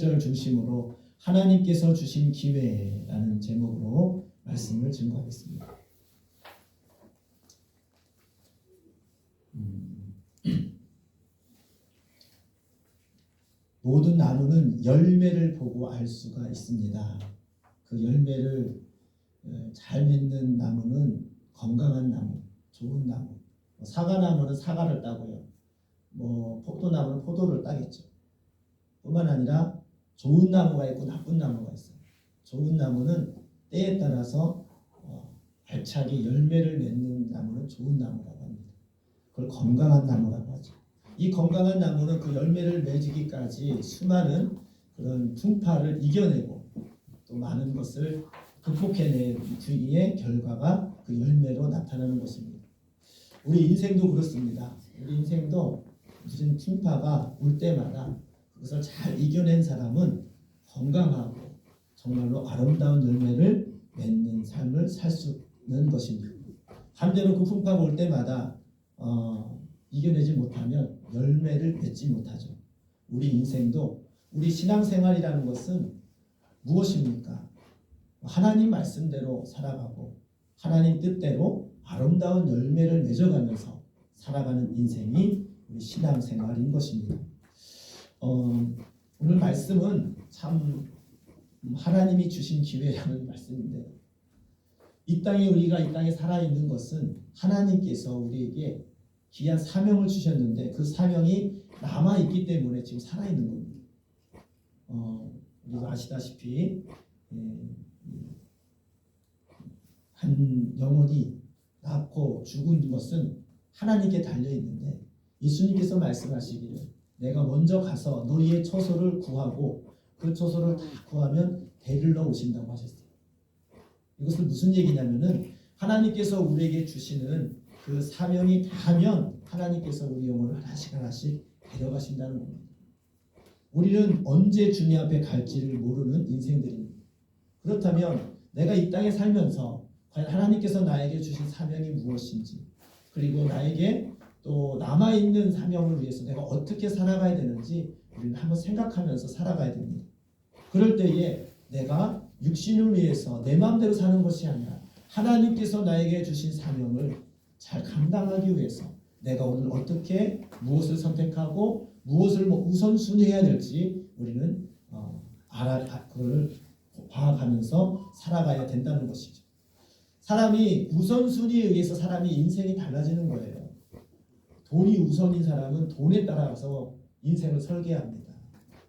16절 중심으로 하나님께서 주신 기회라는 제목으로 말씀을 증거하겠습니다. 모든 나무는 열매를 보고 알 수가 있습니다. 그 열매를 잘 맺는 나무는 건강한 나무, 좋은 나무. 사과나무는 사과를 따고요. 포도나무는 포도를 따겠죠. 뿐만 아니라 좋은 나무가 있고 나쁜 나무가 있어요. 좋은 나무는 때에 따라서 알차게 열매를 맺는 나무는 좋은 나무라고 합니다. 그걸 건강한 나무라고 하죠. 이 건강한 나무는 그 열매를 맺기까지 수많은 그런 풍파를 이겨내고 또 많은 것을 극복해낸 뒤의 결과가 그 열매로 나타나는 것입니다. 우리 인생도 그렇습니다. 우리 인생도 무슨 풍파가 올 때마다 그것을 잘 이겨낸 사람은 건강하고 정말로 아름다운 열매를 맺는 삶을 살 수 있는 것입니다. 반대로 그 풍파가 올 때마다 이겨내지 못하면 열매를 맺지 못하죠. 우리 인생도 우리 신앙생활이라는 것은 무엇입니까? 하나님 말씀대로 살아가고 하나님 뜻대로 아름다운 열매를 맺어가면서 살아가는 인생이 우리 신앙생활인 것입니다. 오늘 말씀은 참 하나님이 주신 기회라는 말씀인데요. 우리가 이 땅에 살아있는 것은 하나님께서 우리에게 귀한 사명을 주셨는데 그 사명이 남아있기 때문에 지금 살아있는 겁니다. 우리가 아시다시피 한 영혼이 낳고 죽은 것은 하나님께 달려있는데 예수님께서 말씀하시기를 내가 먼저 가서 너희의 처소를 구하고 그 처소를 다 구하면 데리러 오신다고 하셨어요. 이것은 무슨 얘기냐면은 하나님께서 우리에게 주시는 그 사명이 다하면 하나님께서 우리 영혼을 하나씩 하나씩 데려가신다는 겁니다. 우리는 언제 주님 앞에 갈지를 모르는 인생들입니다. 그렇다면 내가 이 땅에 살면서 과연 하나님께서 나에게 주신 사명이 무엇인지 그리고 나에게 또 남아있는 사명을 위해서 내가 어떻게 살아가야 되는지 우리는 한번 생각하면서 살아가야 됩니다. 그럴 때에 내가 육신을 위해서 내 마음대로 사는 것이 아니라 하나님께서 나에게 주신 사명을 잘 감당하기 위해서 내가 오늘 어떻게 무엇을 선택하고 무엇을 우선순위해야 될지 우리는 그걸 봐가면서 살아가야 된다는 것이죠. 사람이 우선순위에 의해서 사람이 인생이 달라지는 거예요. 돈이 우선인 사람은 돈에 따라서 인생을 설계합니다.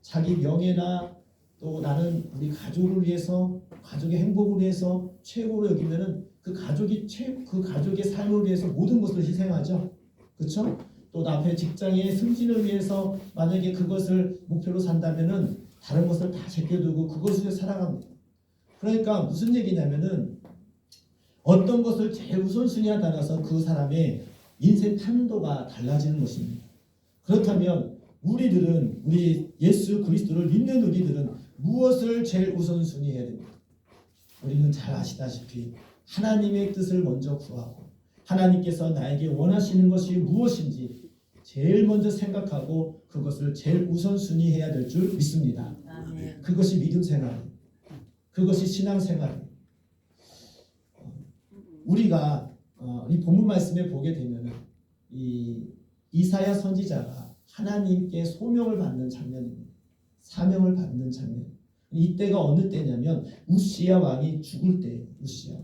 자기 명예나 또 나는 우리 가족을 위해서 가족의 행복을 위해서 최고로 여기면은 그 가족의 삶을 위해서 모든 것을 희생하죠. 그렇죠? 또 앞에 직장의 승진을 위해서 만약에 그것을 목표로 산다면은 다른 것을 다 제껴두고 그것을 위해 살아갑니다. 그러니까 무슨 얘기냐면은 어떤 것을 제일 우선순위에 따라서 그 사람의 인생 탄도가 달라지는 것입니다. 그렇다면 우리 예수 그리스도를 믿는 우리들은 무엇을 제일 우선순위해야 됩니까? 우리는 잘 아시다시피 하나님의 뜻을 먼저 구하고 하나님께서 나에게 원하시는 것이 무엇인지 제일 먼저 생각하고 그것을 제일 우선순위해야 될 줄 믿습니다. 그것이 믿음 생활, 그것이 신앙 생활. 우리가 이 본문 말씀에 보게 되면 이 이사야 선지자가 하나님께 소명을 받는 장면입니다. 사명을 받는 장면. 이때가 어느 때냐면 우시야 왕이 죽을 때예요. 우시야.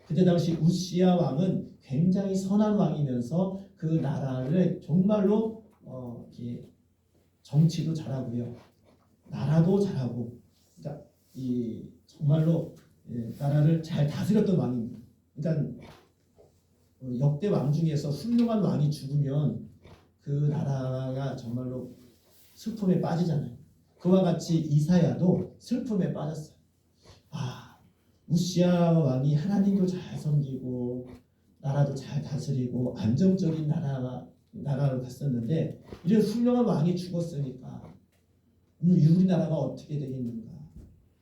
그때 당시 우시야 왕은 굉장히 선한 왕이면서 그 나라를 정말로 정치도 잘하고요. 나라도 잘하고 그러니까 정말로 나라를 잘 다스렸던 왕입니다. 그러니까 역대 왕 중에서 훌륭한 왕이 죽으면 그 나라가 정말로 슬픔에 빠지잖아요. 그와 같이 이사야도 슬픔에 빠졌어요. 우시야 왕이 하나님도 잘 섬기고 나라도 잘 다스리고 안정적인 나라로 갔었는데 이런 훌륭한 왕이 죽었으니까 우리나라가 어떻게 되겠는가,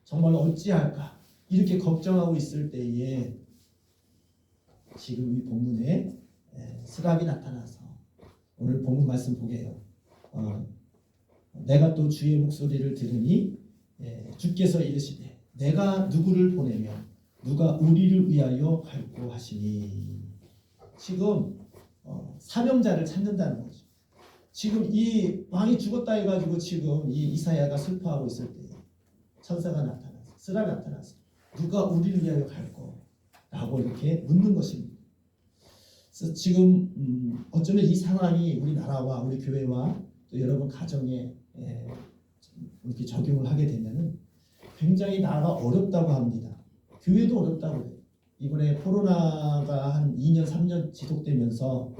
정말로 어찌할까 이렇게 걱정하고 있을 때에 지금 이 본문에 스랍이 나타나서 오늘 본문 말씀 보게요. 내가 또 주의 목소리를 들으니 주께서 이르시되 내가 누구를 보내며 누가 우리를 위하여 갈고 하시니. 지금 사명자를 찾는다는 거죠. 지금 이 왕이 죽었다 해가지고 지금 이 이사야가 슬퍼하고 있을 때 천사가 나타나서 쓰라 나타나서 누가 우리를 위하여 갈고 라고 이렇게 묻는 것입니다. 그래서 지금 어쩌면 이 상황이 우리나라와 우리 교회와 또 여러분 가정에 이렇게 적용을 하게 되면은 굉장히 나라가 어렵다고 합니다. 교회도 어렵다고 해요. 이번에 코로나가 한 2년 3년 지속되면서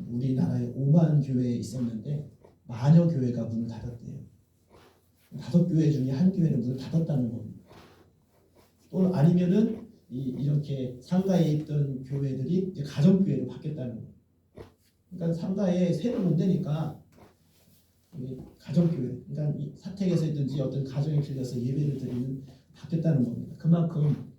우리나라에 5만 교회에 있었는데 만여 교회가 문을 닫았대요. 5교회 중에 한 교회는 문을 닫았다는 겁니다. 또 아니면은 이렇게 상가에 있던 교회들이 이제 가정교회로 바뀌었다는 거예요. 그러니까 상가에 세를 못 내니까 가정교회, 그러니까 이 사택에서 있든지 어떤 가정에 빌려서 예배를 드리는 바뀌었다는 겁니다. 그만큼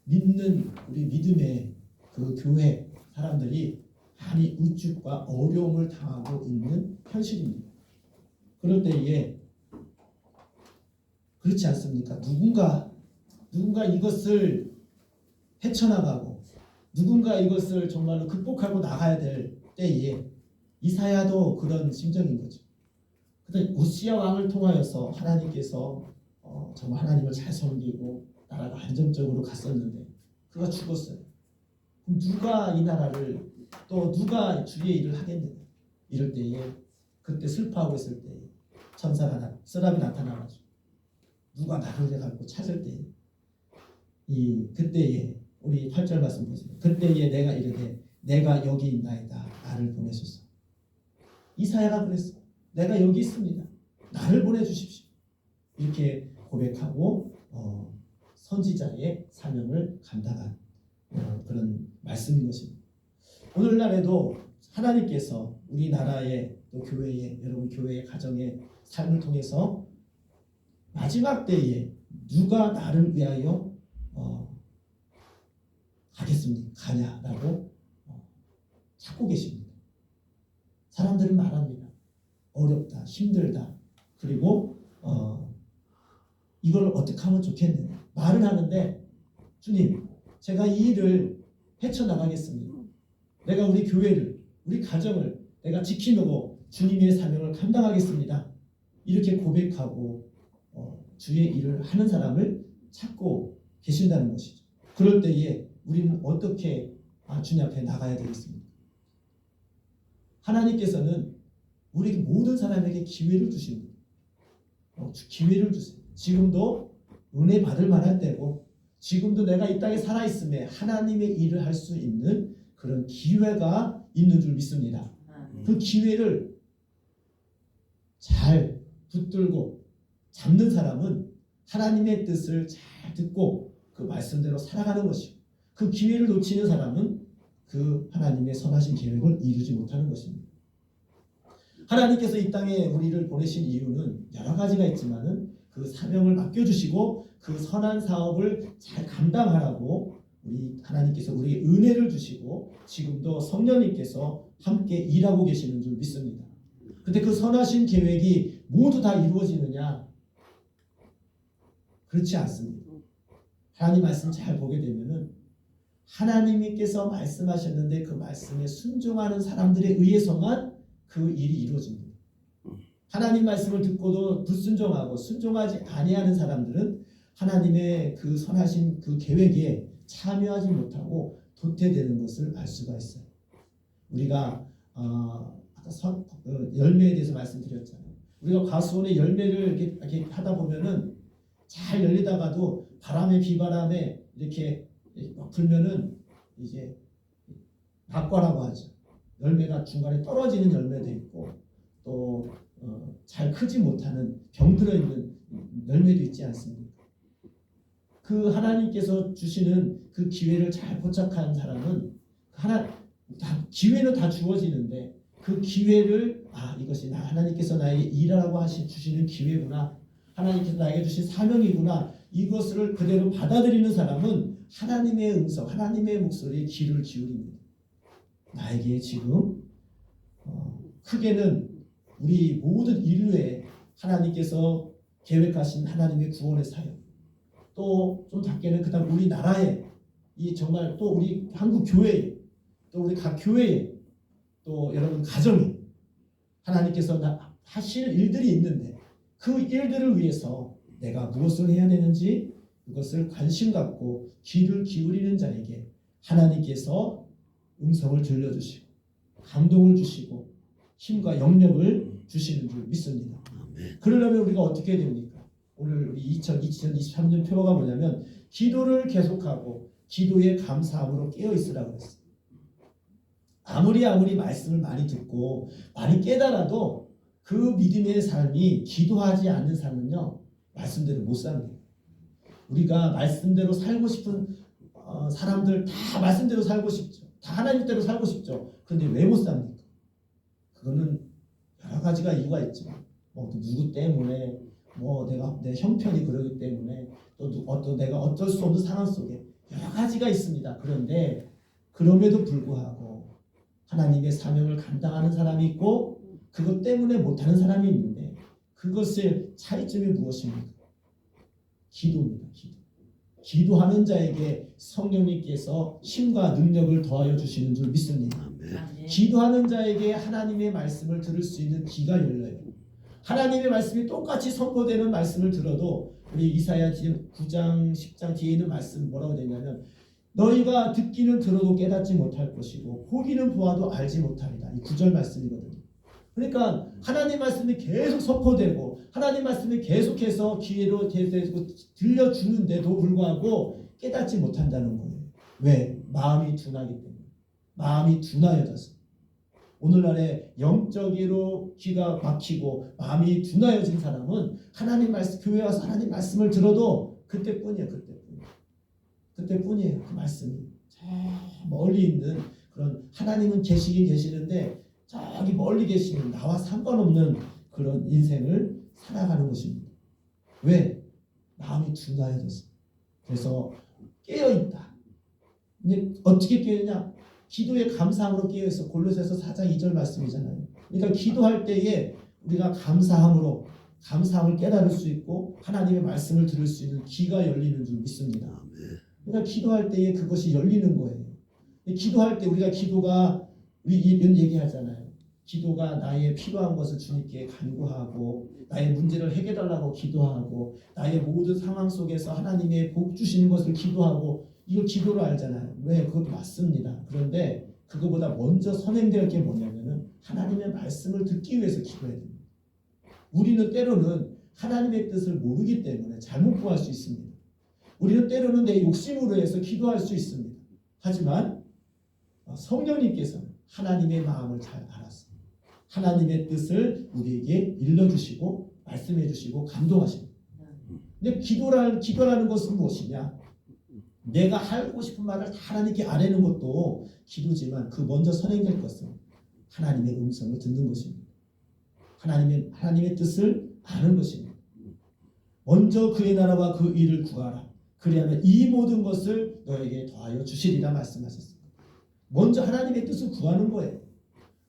믿는 우리 믿음의 그 교회 사람들이 많이 우측과 어려움을 당하고 있는 현실입니다. 그럴 때에 그렇지 않습니까? 누군가 이것을 헤쳐나가고 누군가 이것을 정말로 극복하고 나가야 될 때에 이사야도 그런 심정인 거죠. 그런데 우시야 왕을 통하여서 하나님께서 정말 하나님을 잘 섬기고 나라가 안정적으로 갔었는데 그가 죽었어요. 그럼 누가 이 나라를 또 누가 주의 일을 하겠느냐? 이럴 때에 그때 슬퍼하고 있을 때에 천사가 쓰라비 나타나가지고 누가 나를 갖고 찾을 때에 그때에 우리 8절 말씀 보세요. 그때에 내가 이르되 내가 여기 있나이다. 나를 보내소서. 이사야가 그랬어. 내가 여기 있습니다. 나를 보내주십시오. 이렇게 고백하고 선지자의 사명을 감당한 그런 말씀인 것입니다. 오늘날에도 하나님께서 우리나라의 또 교회의 여러분 교회의 가정의 삶을 통해서 마지막 때에 누가 나를 위하여 가냐라고 찾고 계십니다. 사람들은 말합니다. 어렵다, 힘들다. 그리고 이걸 어떻게 하면 좋겠느냐. 말은 하는데 주님, 제가 이 일을 헤쳐나가겠습니다. 내가 우리 교회를, 우리 가정을 내가 지키려고 주님의 사명을 감당하겠습니다. 이렇게 고백하고 주의 일을 하는 사람을 찾고 계신다는 것이죠. 그럴 때에 우리는 어떻게 주님 앞에 나가야 되겠습니까? 하나님께서는 우리 모든 사람에게 기회를 주십니다. 기회를 주세요. 지금도 은혜 받을 만할 때고 지금도 내가 이 땅에 살아있음에 하나님의 일을 할 수 있는 그런 기회가 있는 줄 믿습니다. 그 기회를 잘 붙들고 잡는 사람은 하나님의 뜻을 잘 듣고 그 말씀대로 살아가는 것이고 그 기회를 놓치는 사람은 그 하나님의 선하신 계획을 이루지 못하는 것입니다. 하나님께서 이 땅에 우리를 보내신 이유는 여러 가지가 있지만은 그 사명을 맡겨주시고 그 선한 사업을 잘 감당하라고 우리 하나님께서 우리에게 은혜를 주시고 지금도 성령님께서 함께 일하고 계시는 줄 믿습니다. 근데 그 선하신 계획이 모두 다 이루어지느냐? 그렇지 않습니다. 하나님 말씀 잘 보게 되면은 하나님께서 말씀하셨는데 그 말씀에 순종하는 사람들에 의해서만 그 일이 이루어집니다. 하나님 말씀을 듣고도 불순종하고 순종하지 아니하는 사람들은 하나님의 그 선하신 그 계획에 참여하지 못하고 도태되는 것을 알 수가 있어요. 우리가 아까 열매에 대해서 말씀드렸잖아요. 우리가 과수원의 열매를 이렇게 하다 보면은 잘 열리다가도 바람에 비바람에 이렇게 막 불면은 이제 낙과라고 하죠. 열매가 중간에 떨어지는 열매도 있고 또 잘 크지 못하는 병들어 있는 열매도 있지 않습니까? 그 하나님께서 주시는 그 기회를 잘 포착한 사람은 기회는 다 주어지는데 그 기회를 이것이 하나님께서 나에게 일하라고 주시는 기회구나. 하나님께서 나에게 주신 사명이구나. 이것을 그대로 받아들이는 사람은 하나님의 음성, 하나님의 목소리에 귀를 기울입니다. 나에게 지금 크게는 우리 모든 인류에 하나님께서 계획하신 하나님의 구원의 사역, 또 좀 작게는 그다음 우리나라에 이 정말 또 우리 한국 교회에 또 우리 각 교회에 또 여러분 가정에 하나님께서 하실 일들이 있는데 그 일들을 위해서 내가 무엇을 해야 되는지 그것을 관심 갖고 귀를 기울이는 자에게 하나님께서 음성을 들려주시고 감동을 주시고 힘과 영력을 주시는 줄 믿습니다. 그러려면 우리가 어떻게 해야 됩니까? 오늘 우리 2023년 표어가 뭐냐면 기도를 계속하고 기도에 감사함으로 깨어있으라고 했어요. 아무리 말씀을 많이 듣고 많이 깨달아도 그 믿음의 삶이 기도하지 않는 삶은요 말씀대로 못 삽니다. 우리가 말씀대로 살고 싶은 사람들 다 말씀대로 살고 싶죠. 다 하나님대로 살고 싶죠. 그런데 왜 못 삽니까? 그거는 여러 가지가 이유가 있죠. 뭐 누구 때문에, 뭐 내 형편이 그러기 때문에, 또 내가 어쩔 수 없는 상황 속에 여러 가지가 있습니다. 그런데 그럼에도 불구하고 하나님의 사명을 감당하는 사람이 있고 그것 때문에 못하는 사람이 있는데 그것의 차이점이 무엇입니까? 기도입니다. 기도하는 자에게 성령님께서 힘과 능력을 더하여 주시는 줄 믿습니다. 기도하는 자에게 하나님의 말씀을 들을 수 있는 귀가 열려요. 하나님의 말씀이 똑같이 선포되는 말씀을 들어도 우리 이사야 9장 10장 뒤에 있는 말씀 뭐라고 되냐면 너희가 듣기는 들어도 깨닫지 못할 것이고 보기는 보아도 알지 못하리라. 이 9절 말씀이거든요. 그러니까 하나님 말씀이 계속 선포되고 하나님 말씀이 계속해서 귀로 들려주는데도 불구하고 깨닫지 못한다는 거예요. 왜? 마음이 둔하기 때문에. 마음이 둔하여져서. 오늘날에 영적으로 귀가 막히고 마음이 둔하여진 사람은 하나님 말씀, 교회 와서 하나님 말씀을 들어도 그때뿐이에요. 그때뿐이에요. 그 말씀이 저 멀리 있는 그런 하나님은 계시긴 계시는데 저기 멀리 계시는 나와 상관없는 그런 인생을 살아가는 것입니다. 왜? 마음이 둔하여졌어. 그래서 깨어있다. 근데 어떻게 깨어있냐? 기도에 감사함으로 깨어있어. 골로새서 4장 2절 말씀이잖아요. 그러니까 기도할 때에 우리가 감사함을 깨달을 수 있고 하나님의 말씀을 들을 수 있는 귀가 열리는 줄 믿습니다. 그러니까 기도할 때에 그것이 열리는 거예요. 기도할 때 우리 이런 얘기하잖아요. 기도가 나의 필요한 것을 주님께 간구하고 나의 문제를 해결달라고 기도하고 나의 모든 상황 속에서 하나님의 복 주시는 것을 기도하고 이걸 기도로 알잖아요. 왜? 그것도 맞습니다. 그런데 그거보다 먼저 선행될 게 뭐냐면은 하나님의 말씀을 듣기 위해서 기도해야 됩니다. 우리는 때로는 하나님의 뜻을 모르기 때문에 잘못 구할 수 있습니다. 우리는 때로는 내 욕심으로 해서 기도할 수 있습니다. 하지만 성령님께서는 하나님의 마음을 잘 알았습니다. 하나님의 뜻을 우리에게 일러주시고 말씀해주시고 감동하십니다. 근데 기도라는 것은 무엇이냐? 내가 하고 싶은 말을 다 하나님께 아뢰는 것도 기도지만 그 먼저 선행될 것은 하나님의 음성을 듣는 것입니다. 하나님의 뜻을 아는 것입니다. 먼저 그의 나라와 그 일을 구하라. 그리하면 이 모든 것을 너에게 더하여 주시리라 말씀하셨습니다. 먼저 하나님의 뜻을 구하는 거예요.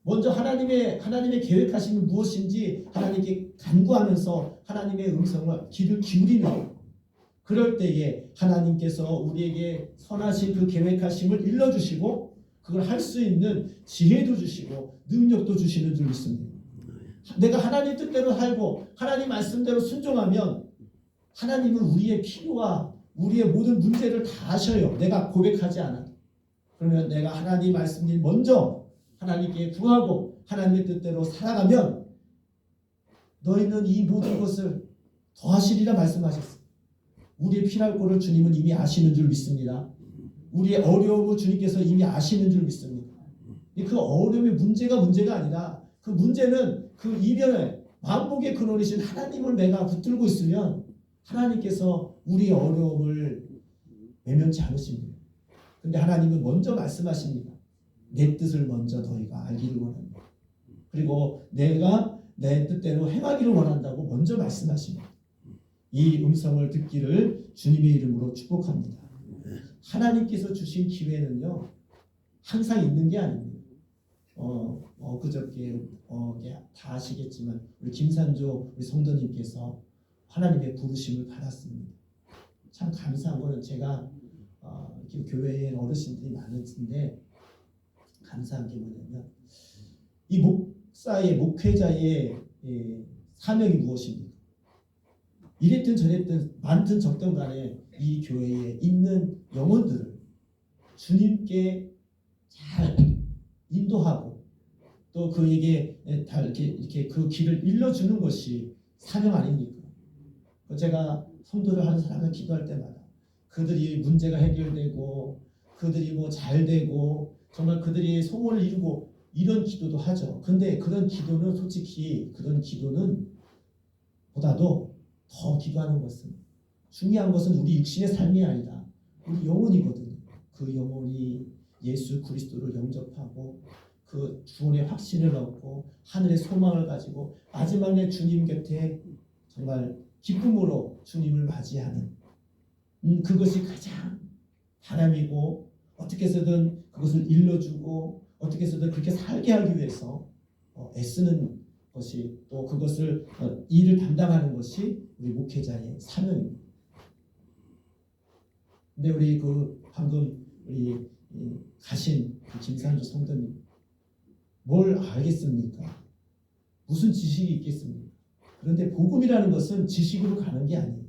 먼저 하나님의 계획하시는 무엇인지 하나님께 간구하면서 하나님의 음성을 귀를 기울이는 거예요. 그럴 때에 하나님께서 우리에게 선하신 그 계획하심을 일러주시고 그걸 할 수 있는 지혜도 주시고 능력도 주시는 줄 믿습니다. 내가 하나님 뜻대로 살고 하나님 말씀대로 순종하면 하나님은 우리의 필요와 우리의 모든 문제를 다 아셔요. 내가 고백하지 않아도. 그러면 내가 하나님 말씀을 먼저 하나님께 구하고 하나님의 뜻대로 살아가면 너희는 이 모든 것을 더하시리라 말씀하셨어요. 우리의 필요할 것을 주님은 이미 아시는 줄 믿습니다. 우리의 어려움을 주님께서 이미 아시는 줄 믿습니다. 그 어려움의 문제가 아니라 그 문제는 그 이변의 만복의 근원이신 하나님을 내가 붙들고 있으면 하나님께서 우리의 어려움을 외면치 않으십니다. 근데 하나님은 먼저 말씀하십니다. 내 뜻을 먼저 너희가 알기를 원합니다. 그리고 내가 내 뜻대로 행하기를 원한다고 먼저 말씀하십니다. 이 음성을 듣기를 주님의 이름으로 축복합니다. 하나님께서 주신 기회는요 항상 있는 게 아닙니다. 그저께 다 아시겠지만 우리 김산조 우리 성도님께서 하나님의 부르심을 받았습니다. 참 감사한 거는 제가 이렇게 교회에 어르신들이 많은데 감사한 게 뭐냐면 이 목사의 목회자의 사명이 무엇입니까? 이랬든 저랬든 많든 적든 간에 이 교회에 있는 영혼들을 주님께 잘 인도하고 또 그에게 다 이렇게 그 길을 일러주는 것이 사명 아닙니까? 제가 성도를 하는 사람을 기도할 때마다 그들이 문제가 해결되고 그들이 뭐 잘되고 정말 그들이 소원을 이루고 이런 기도도 하죠. 근데 그런 기도는 솔직히 그런 기도는 보다도 더 기도하는 것은 중요한 것은 우리 육신의 삶이 아니라 우리 영혼이거든요. 그 영혼이 예수 그리스도를 영접하고 그 구원의 확신을 얻고 하늘의 소망을 가지고 마지막에 주님 곁에 정말 기쁨으로 주님을 맞이하는 그것이 가장 바람이고 어떻게 해서든 그것을 일러주고 어떻게 해서든 그렇게 살게 하기 위해서 애쓰는 것이 또 그것을 일을 담당하는 것이 우리 목회자의 사명입니다. 근데 우리 방금 우리 가신 그 김산조 성도님 뭘 알겠습니까? 무슨 지식이 있겠습니까? 그런데 복음이라는 것은 지식으로 가는 게 아니에요.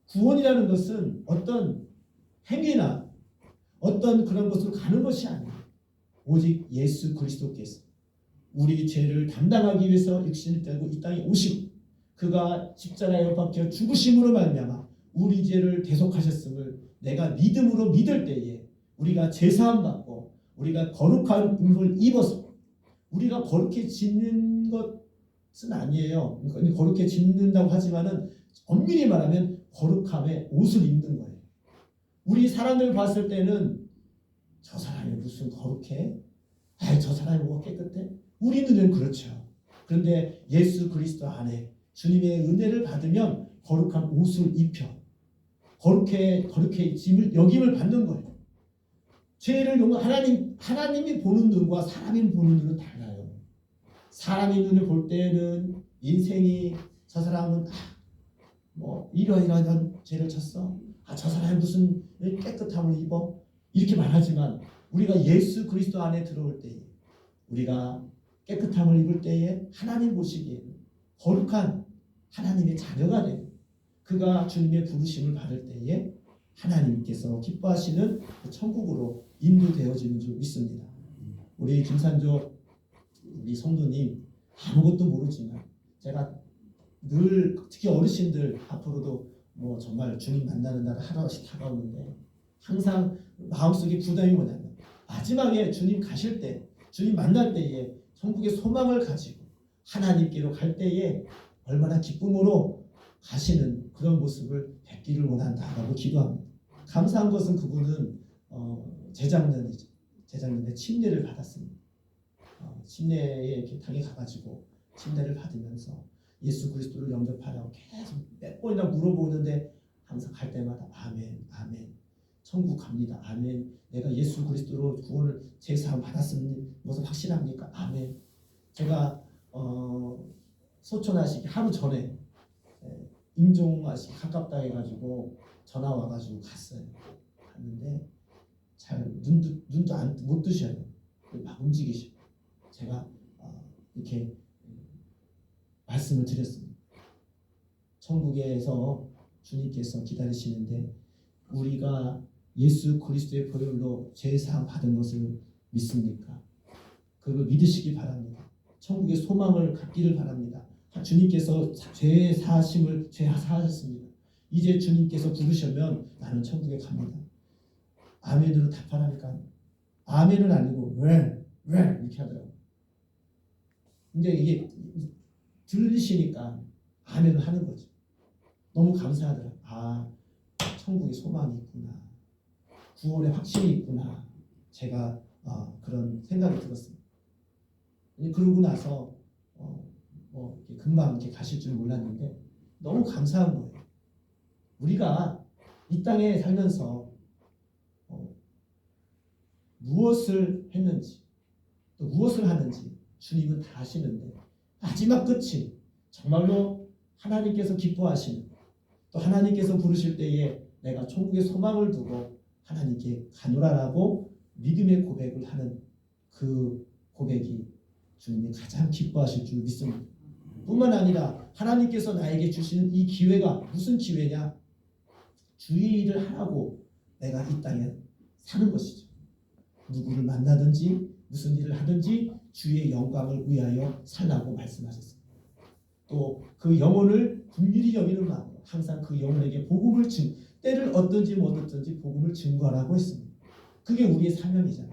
구원이라는 것은 어떤 행위나 어떤 그런 것으로 가는 것이 아니에요. 오직 예수 그리스도께서 우리 죄를 담당하기 위해서 육신을 떼고 이 땅에 오시고 그가 십자가에 못 박혀 죽으심으로 말미암아 우리 죄를 대속하셨음을 내가 믿음으로 믿을 때에 우리가 제사함 받고 우리가 거룩한 몸을 입어서 우리가 거룩해지는 것은 아니에요. 거룩해진다고 하지만은 엄밀히 말하면 거룩함의 옷을 입는 거예요. 우리 사람들 봤을 때는 저 사람이 무슨 거룩해? 저 사람이 뭐가 깨끗해? 우리 눈에는 그렇죠. 그런데 예수 그리스도 안에 주님의 은혜를 받으면 거룩한 옷을 입혀 거룩해짐을 여김을 받는 거예요. 죄를 하나님이 보는 눈과 사람이 보는 눈은 달라요. 사람이 눈을 볼 때는 인생이 저 사람은 이러이러한 죄를 쳤어. 저 사람이 무슨 깨끗함을 입어? 이렇게 말하지만 우리가 예수 그리스도 안에 들어올 때에 우리가 깨끗함을 입을 때에 하나님 보시기에는 거룩한 하나님의 자녀가 되고 그가 주님의 부르심을 받을 때에 하나님께서 기뻐하시는 천국으로 인도되어지는 줄 믿습니다. 우리 김산조 우리 성도님 아무것도 모르지만 제가 늘 특히 어르신들 앞으로도 정말 주님 만나는 날은 하루씩 다가오는데 항상 마음속에 부담이 뭐냐면 마지막에 주님 가실 때 주님 만날 때에 천국의 소망을 가지고 하나님께로 갈 때에 얼마나 기쁨으로 가시는 그런 모습을 뵙기를 원한다라고 기도합니다. 감사한 것은 그분은 재작년에 침례를 받았습니다. 침례에 이렇게 당에 가가지고 침례를 받으면서 예수 그리스도를 영접하라고 계속 몇 번이나 물어보는데 항상 갈 때마다 아멘, 아멘, 천국 갑니다, 아멘, 내가 예수 그리스도로 구원을 제사함 받았는 것은 확실합니까? 아멘. 제가 소천하시기 하루 전에 임종하시기 가깝다 해가지고 전화 와가지고 갔어요. 갔는데 잘 눈도 못 뜨셔요. 막 움직이시고 제가 이렇게 말씀을 드렸습니다. 천국에서 주님께서 기다리시는데 우리가 예수 그리스도의 보혈로 죄사함 받은 것을 믿습니까? 그걸 믿으시기 바랍니다. 천국의 소망을 갖기를 바랍니다. 주님께서 죄 사하셨습니다. 이제 주님께서 부르시면 나는 천국에 갑니다. 아멘으로 답하라니까 아멘은 아니고 왜 이렇게 하더라고요. 근데 이게 들리시니까 아멘을 하는 거죠. 너무 감사하더라고요. 천국에 소망이 있구나. 구원의 확신이 있구나. 제가 그런 생각이 들었습니다. 그러고 나서 이렇게 금방 이렇게 가실 줄 몰랐는데 너무 감사한 거예요. 우리가 이 땅에 살면서 무엇을 했는지 또 무엇을 하는지 주님은 다 아시는데 마지막 끝이 정말로 하나님께서 기뻐하시는, 또 하나님께서 부르실 때에 내가 천국의 소망을 두고 하나님께 가노라라고 믿음의 고백을 하는 그 고백이 주님이 가장 기뻐하실 줄 믿습니다. 뿐만 아니라 하나님께서 나에게 주시는 이 기회가 무슨 기회냐? 주의 일을 하라고 내가 이 땅에 사는 것이죠. 누구를 만나든지 무슨 일을 하든지 주의 영광을 위하여 살라고 말씀하셨습니다. 또 그 영혼을 긍휼히 여기는 마음으로 항상 그 영혼에게 복음을 때를 얻든지 못 얻든지 복음을 증거하라고 했습니다. 그게 우리의 사명이잖아요.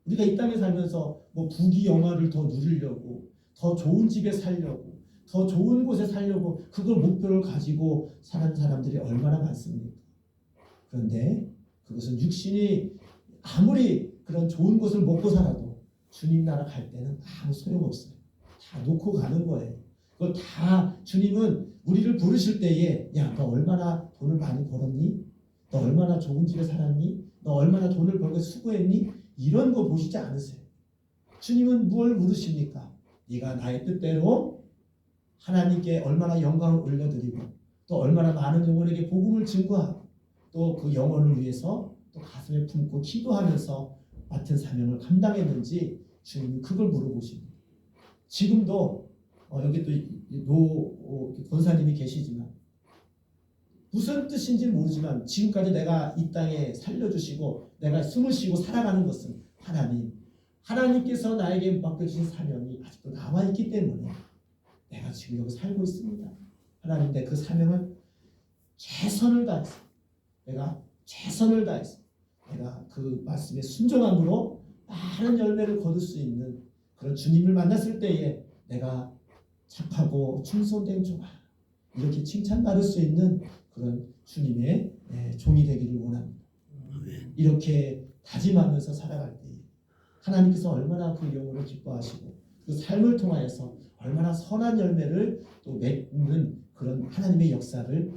우리가 이 땅에 살면서 뭐 부귀 영화를 더 누리려고, 더 좋은 집에 살려고, 더 좋은 곳에 살려고 그걸 목표를 가지고 사는 사람들이 얼마나 많습니까? 그런데 그것은 육신이 아무리 그런 좋은 것을 먹고 살아도 주님 나라 갈 때는 아무 소용없어요. 다 놓고 가는 거예요. 그걸 다 주님은 우리를 부르실 때에 야, 너 얼마나 돈을 많이 벌었니? 너 얼마나 좋은 집에 살았니? 너 얼마나 돈을 벌고 수고했니? 이런 거 보시지 않으세요. 주님은 뭘 물으십니까? 네가 나의 뜻대로 하나님께 얼마나 영광을 올려드리고 또 얼마나 많은 영혼에게 복음을 증거하고 또 그 영혼을 위해서 또 가슴에 품고 기도하면서 맡은 사명을 감당했는지 주님은 그걸 물어보십니다. 지금도 여기 또 권사님이 계시지만 무슨 뜻인지 모르지만 지금까지 내가 이 땅에 살려주시고 내가 숨을 쉬고 살아가는 것은 하나님께서 나에게 맡겨주신 사명이 아직도 남아있기 때문에 내가 지금 여기 살고 있습니다. 하나님, 내 그 사명을 최선을 다해서 내가 최선을 다해서 내가 그 말씀에 순종함으로 많은 열매를 거둘 수 있는 그런 주님을 만났을 때에 내가 착하고 충성된 종아 이렇게 칭찬받을 수 있는 그런 주님의 종이 되기를 원합니다. 이렇게 다짐하면서 살아갈 때 하나님께서 얼마나 그 영혼을 기뻐하시고 그 삶을 통하여서 얼마나 선한 열매를 또 맺는 그런 하나님의 역사를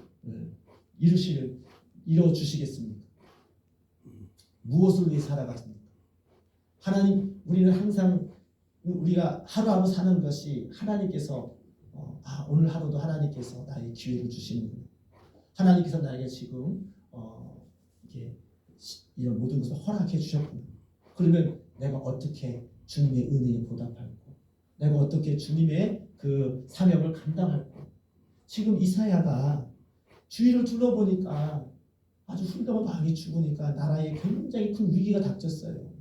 이루어주시겠습니까? 무엇을 위해 살아가십니까? 하나님, 우리는 항상 우리가 하루하루 사는 것이 하나님께서 오늘 하루도 하나님께서 나에게 기회를 주시는구나. 하나님께서 나에게 지금 이렇게 이런 모든 것을 허락해 주셨구나. 그러면 내가 어떻게 주님의 은혜에 보답할고 내가 어떻게 주님의 그 사명을 감당할고. 지금 이사야가 주위를 둘러보니까 아주 훌륭한 왕이 죽으니까 나라에 굉장히 큰 위기가 닥쳤어요.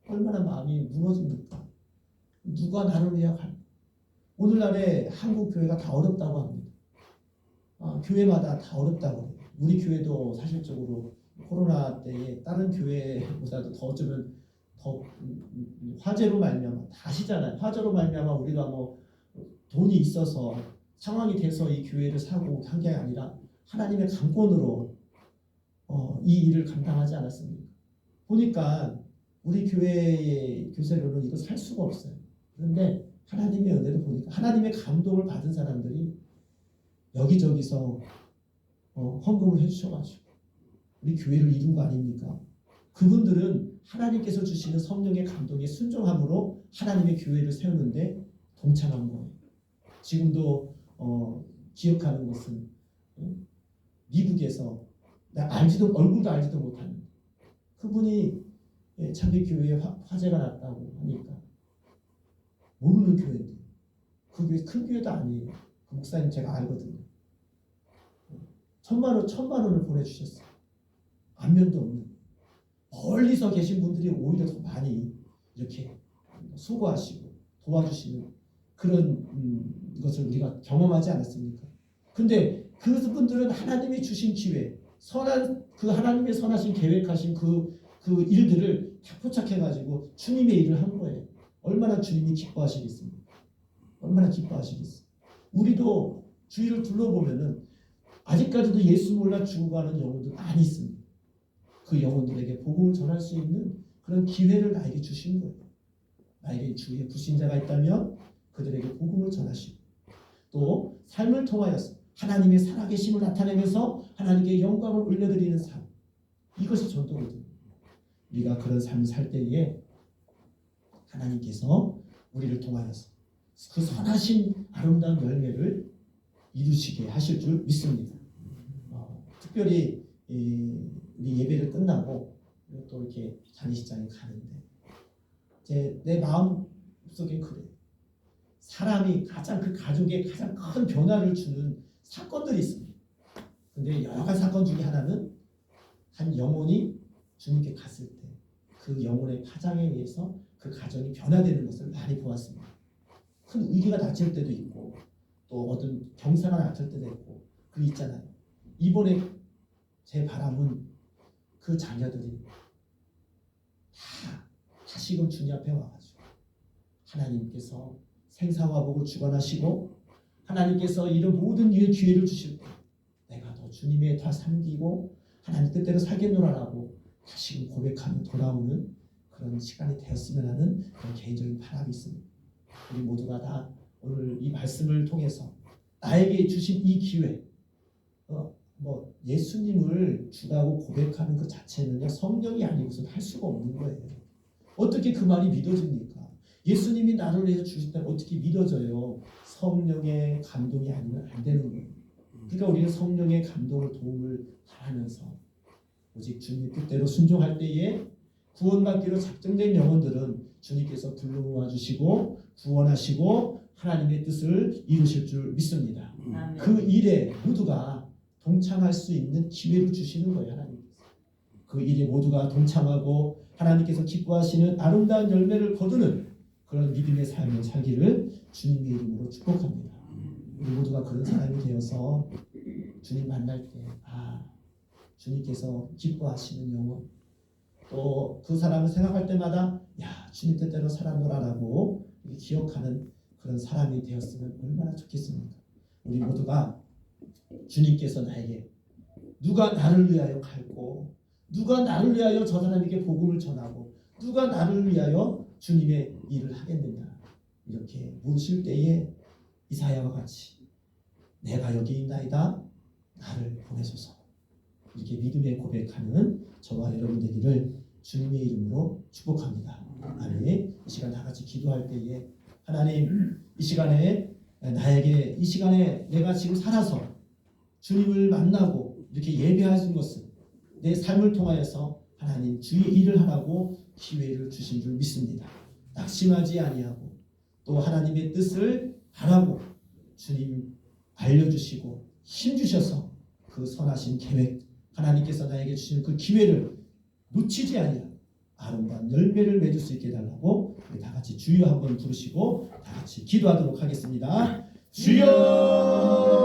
얼마나 마음이 무너집니까? 누가 나를 위하할까? 오늘날에 한국 교회가 다 어렵다고 합니다. 교회마다 다 어렵다고 해요. 우리 교회도 사실적으로 코로나 때에 다른 교회보다도 더 어쩌면 더 화재로 말미암아 다시잖아요. 화재로 말미암아 우리가 뭐 돈이 있어서 상황이 돼서 이 교회를 사고 한 게 아니라 하나님의 강권으로 이 일을 감당하지 않았습니까? 보니까 우리 교회의 교세로는 이거 살 수가 없어요. 그런데 하나님의 은혜를 보니까 하나님의 감동을 받은 사람들이 여기저기서 헌금을 해주셔가지고 우리 교회를 이룬 거 아닙니까? 그분들은 하나님께서 주시는 성령의 감동에 순종함으로 하나님의 교회를 세우는데 동참한 거예요. 지금도 기억하는 것은 미국에서 얼굴도 알지도 못하는 그분이 참배교회에 화재가 났다고 하니까 모르는 교회인데 그 교회 큰 교회도 아니에요. 그 목사님 제가 알거든요. 1,000만 원을 보내주셨어요. 안면도 없는 멀리서 계신 분들이 오히려 더 많이 이렇게 수고하시고 도와주시는 그런 것을 우리가 경험하지 않았습니까? 근데 그분들은 하나님이 주신 기회, 그 하나님의 선하신 계획하신 그 일들을 다 포착해가지고 주님의 일을 한 거예요. 얼마나 주님이 기뻐하시겠습니까? 얼마나 기뻐하시겠어요? 우리도 주위를 둘러보면은 아직까지도 예수 몰라 죽어가는 영혼들 많이 있습니다. 그 영혼들에게 복음을 전할 수 있는 그런 기회를 나에게 주신 거예요. 나에게 주위에 불신자가 있다면 그들에게 복음을 전하시고 또 삶을 통하여서 하나님의 살아계심을 나타내면서 하나님께 영광을 올려드리는 삶, 이것이 전도거든요. 우리가 그런 삶을 살 때에 하나님께서 우리를 통하여서 그 선하신 아름다운 열매를 이루시게 하실 줄 믿습니다. 특별히 우리 예배를 끝나고 또 이렇게 장례식장에 가는데 내 마음 속에 그래. 사람이 가장 그 가족에 가장 큰 변화를 주는 사건들이 있습니다. 근데 여러 가지 사건 중에 하나는 한 영혼이 주님께 갔을 때 그 영혼의 파장에 의해서 그 가정이 변화되는 것을 많이 보았습니다. 큰 위기가 닥칠 때도 있고 또 어떤 경사가 닥칠 때도 있고 그 있잖아요. 이번에 제 바람은 그 자녀들이 다 다시금 주님 앞에 와가지고 하나님께서 생사화복을 주관하시고 하나님께서 이런 모든 일의 기회를 주실 때 내가 더 주님의 다 섬기고 하나님 뜻대로 살겠노라라고 다시금 고백하며 돌아오는 그런 시간이 되었으면 하는 그런 개인적인 바람이 있습니다. 우리 모두가 다 오늘 이 말씀을 통해서 나에게 주신 이 기회 예수님을 주라고 고백하는 그 자체는요 성령이 아니고서는 할 수가 없는 거예요. 어떻게 그 말이 믿어집니까? 예수님이 나를 위해서 주신다면 어떻게 믿어져요? 성령의 감동이 아니면 안 되는 거예요. 그러니까 우리는 성령의 감동을 도움을 바라면서 오직 주님의 뜻대로 순종할 때에 구원받기로 작정된 영혼들은 주님께서 불러 모아주시고 구원하시고 하나님의 뜻을 이루실 줄 믿습니다. 그 일에 모두가 동참할 수 있는 기회를 주시는 거예요. 하나님께서. 그 일에 모두가 동참하고 하나님께서 기뻐하시는 아름다운 열매를 거두는 그런 믿음의 삶을 살기를 주님의 이름으로 축복합니다. 우리 모두가 그런 사람이 되어서 주님 만날 때 주님께서 기뻐하시는 영혼 또 그 사람을 생각할 때마다 주님 뜻대로 살아노라라고 기억하는 그런 사람이 되었으면 얼마나 좋겠습니까? 우리 모두가 주님께서 나에게 누가 나를 위하여 갈고 누가 나를 위하여 저 사람에게 복음을 전하고 누가 나를 위하여 주님의 일을 하겠느냐 이렇게 물으실 때에 이사야와 같이 내가 여기 있나이다 나를 보내소서 이렇게 믿음의 고백하는 저와 여러분 되기를 주님의 이름으로 축복합니다. 아멘. 이 시간 다 같이 기도할 때에 하나님 이 시간에 나에게 이 시간에 내가 지금 살아서 주님을 만나고 이렇게 예배할 수 있는 것은 내 삶을 통하여서 하나님 주의 일을 하라고 기회를 주신 줄 믿습니다. 낙심하지 아니하고 또 하나님의 뜻을 바라고 주님 알려주시고 힘주셔서 그 선하신 계획 하나님께서 나에게 주신 그 기회를 놓치지 아니하고 아름다운 열매를 맺을 수 있게 해달라고 우리 다 같이 주여 한번 부르시고 다 같이 기도하도록 하겠습니다. 주여